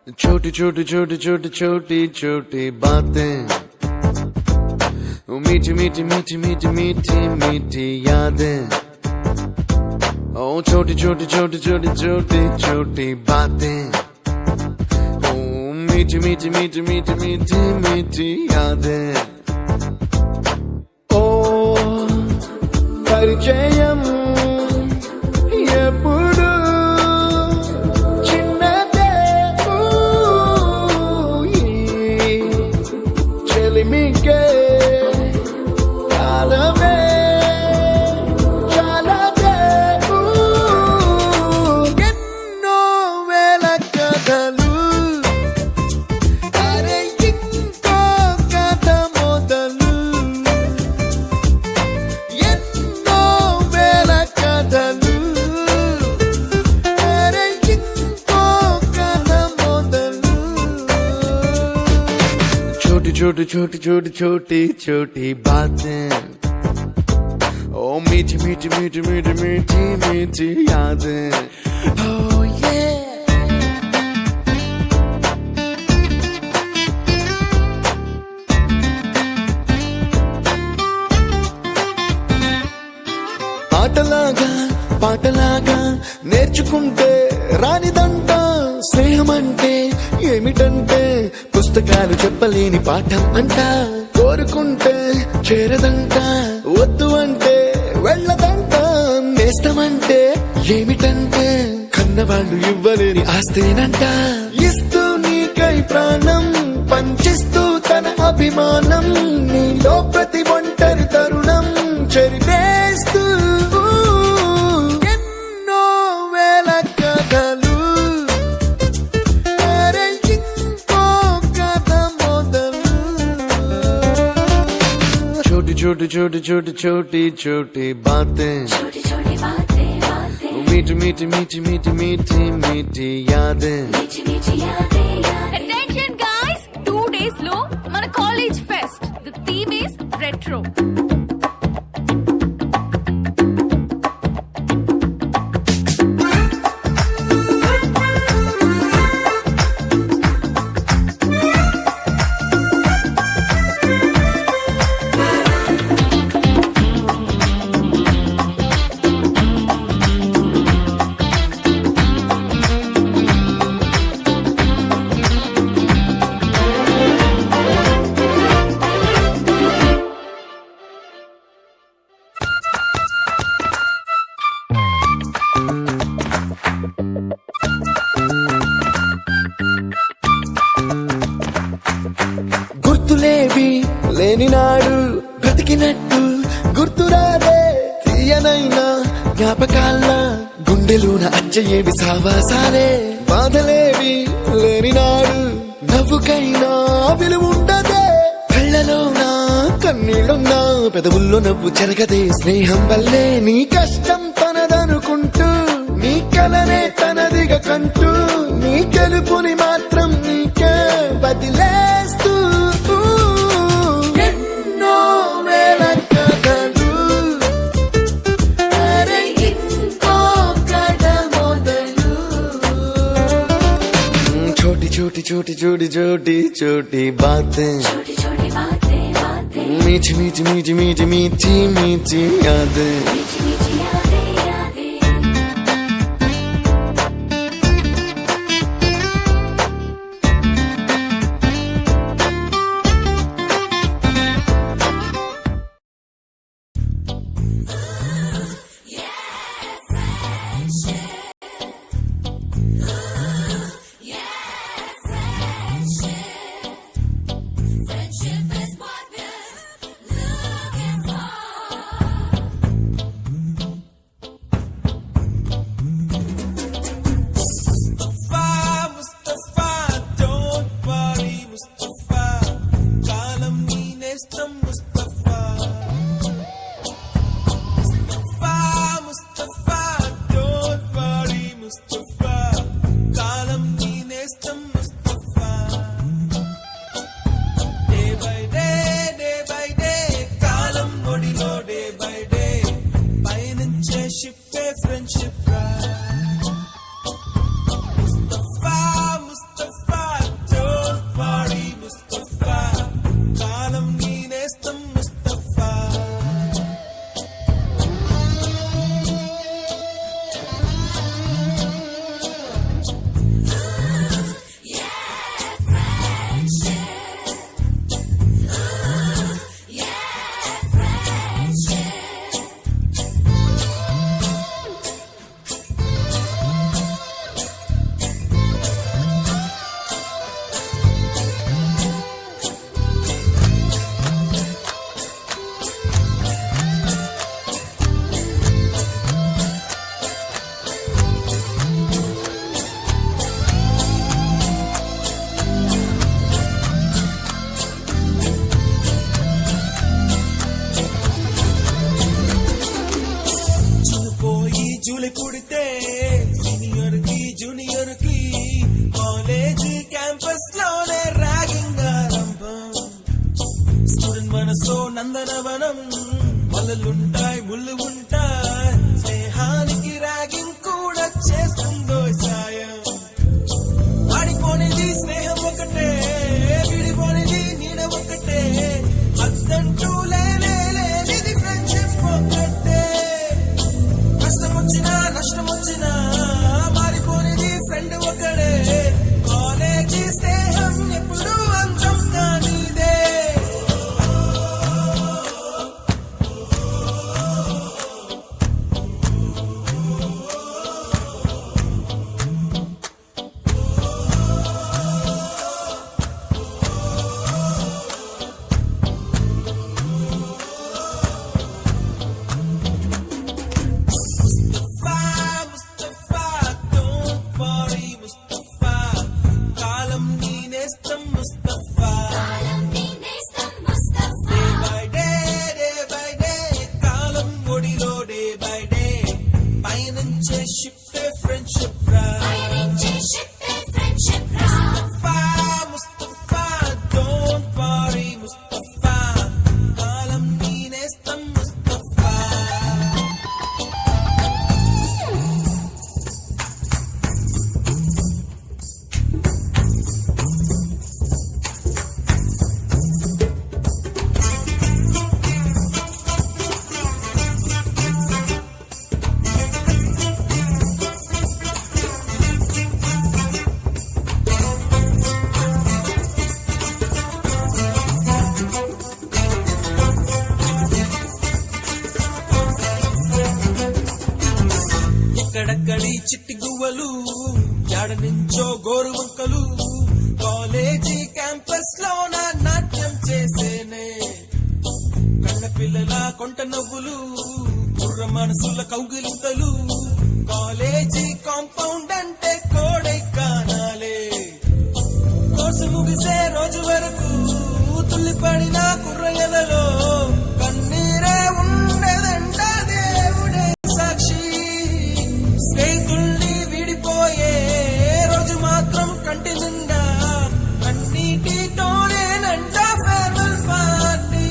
छोटी छोटी छोटी छोटी छोटी छोटी बातें, मीठी मीठी मीठी मीठी मीठी मीठी यादें। ओ छोटी छोटी छोटी छोटी छोटी छोटी बातें, ओ मीठी मीठी मीठी मीठी मीठी मीठी यादें। ओ परिचयम ఎప్పుడు చిన్నదే చెలిమికే కాలమే చాలదే ఎన్నో వేల కథలు అరే ఇంకో కథ మొదలు ఎన్నో వేల కథలు छोटी छोटी छोटी छोटी छोटी बातें, ओ मीठी मीठी मीठी मीठी मीठी मीठी यादें। Oh yeah। ఆటలాగా పాటలాగా నేర్చుకుంటే రానిదంట స్నేహమంటే ఏమిటంటే పుస్తకాలు చెప్పలేని పాఠం అంట కోరుకుంటే చేరదంట వద్దు అంటే వెళ్ళదంట నేస్తమంటే ఏమిటంటే కన్నవాళ్ళు ఇవ్వలేని ఆస్తేనంట ఇస్తూ నీకై ప్రాణం పంచిస్తూ తన అభిమానం నీలో ప్రతి ఒంటరి తరుణం చెరిపేస్తూ ఎన్నో వేల కథలు छोटी छोटी छोटी छोटी छोटी बातें, मीठी मीठी मीठी मीठी मीठी मीठी यादें। Attention guys, 2 days lo mana college fest. The theme is retro. గుర్తులేవి లేని నాడు బ్రతికినట్టు గుర్తురాదే తీయనైనా జ్ఞాపకాల గుండెలోన అచ్చయేవి సావాసాలే బాధలేవి లేని నాడు నవ్వుకైనా విలువుండదే కళ్ళలోనా కన్నీళ్ళున్నా పెదవుల్లో నవ్వు చెరగదే స్నేహం వల్లే నీ కష్టం తనదనుకుంటూ నీ కలనే తనదిగా కంటూ నీ గెలుపుని మాత్రం నీకే వదిలేస్తూ ఎన్నో వేల కథలు అరే ఇంకో కథ మొదలు छोटी छोटी छोटी छोटी छोटी छोटी बातें, मीठी मीठी मीठी मीठी मीठी मीठी यादें। friendship ride. Mustafa, Mustafa. మల్లలుంటాయి ముళ్ళు ఉంటాయి స్నేహానికి ర్యాగింగ్ కూడా చేస్తుందో సాయం ఆడిపోనిది స్నేహం ఒకటే విడిపోనిది నీడ ఒకటే అద్దంటూ లేనిది ఫ్రెండ్షిప్ ఒకటే కష్టం వచ్చినా నష్టం వచ్చినా మారిపోనిది ఫ్రెండ్ ఒకడే కాలేజీ స్నేహం ఎప్పుడు అంతం కానిదే Mustafa, don't worry, Mustafa. Kalam nee nestam Mustafa. Day by day, kalam odilo day by day. Payanche shippe friendship ra. Mustafa, don't worry, Mustafa. Kalam nee nestam Mustafa. ఎక్కడక్కడి చిట్టి గువ్వలు యాడ నుంచో గోరు వంకలు కాలేజీ క్యాంపస్ లో నా నాట్యం చేసేనే కళ్ళ పిల్లల కొంట నవ్వులు కుర్ర మనసుల కౌగిలింతలు కాలేజీ కాంపౌండ్ అంటే కోడై కానాలే కోర్సు ముగిసే రోజు వరకు తుల్లిపడిన కుర్రయ్యలలో కన్నీరే ఉండదంట దేవుడే సాక్షి స్నేహితుల్ని విడిపోయే రోజు మాత్రం కంటి నిండా అన్నిటితోనేనంట farewell party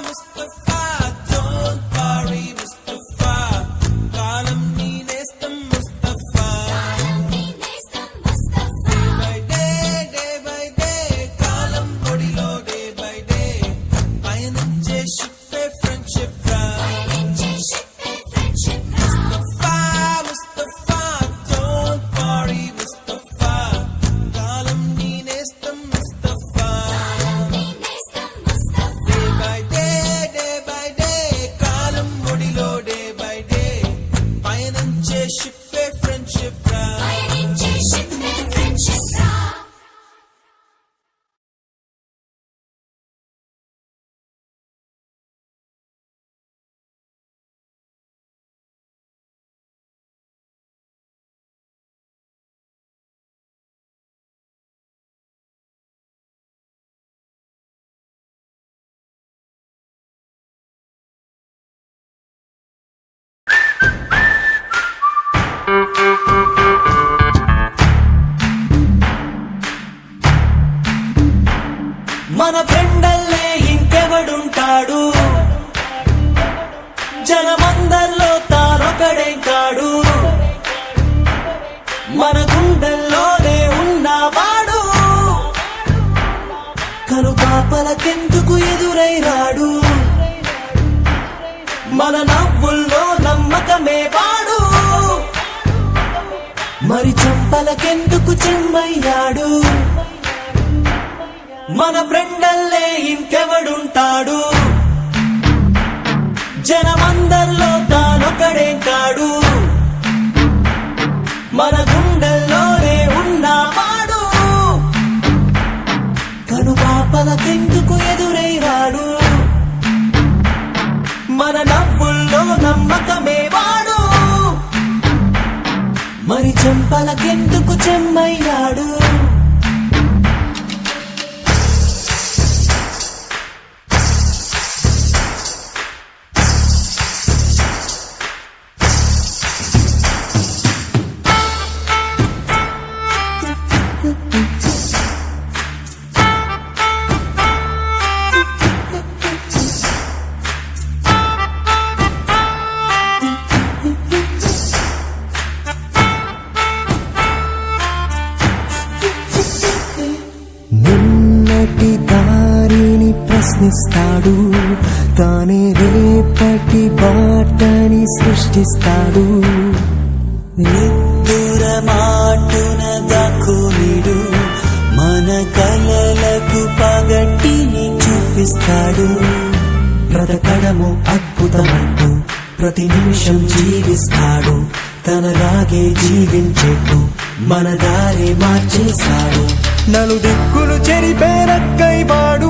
Mustafa, don't worry, Mustafa. Kalam nee nestam Mustafa. Day by day, kalam odilo day by day. Payanche shippe friendship ra. Mustafa, don't worry, Mustafa. Kalam nee nestam Mustafa. Day by day, kalam odilo day by day. Payanche shippe friendship ra. మన ఫ్రెండల్లే ఇంకెవడుంటాడు జనమందరిలో తానొకడే కాడు మన గుండెల్లోనే ఉన్నవాడు కనుపాపలకెందుకు ఎదురై రాడు మన నవ్వుల్లో నమ్మకమే వాడు మరి చంపలకెందుకు చెమ్మయ్యాడు మన ఫ్రెండల్లే ఇంకెవడుంటాడు జనమందరిలో తానొకడే కాడు మన గుండెల్లోనే ఉన్నవాడు కనుపాపలకెందుకు ఎదురై రాడు మన నవ్వుల్లో నమ్మకమే వాడు మరి చెంపలకెందుకు చెమ్మయ్యాడు ప్రయత్నిస్తాడు తానే రేపటి బాటని సృష్టిస్తాడు నిద్దుర మాటున దాక్కునిడు మన కలలకు పగటిని చూపిస్తాడు బ్రతకడము అద్భుతమంటూ ప్రతి నిమిషం జీవిస్తాడు తనలాగే జీవించేట్టు మన దారి మార్చేశాడు నలు దిక్కులు చెరిపేరక్కై వాడు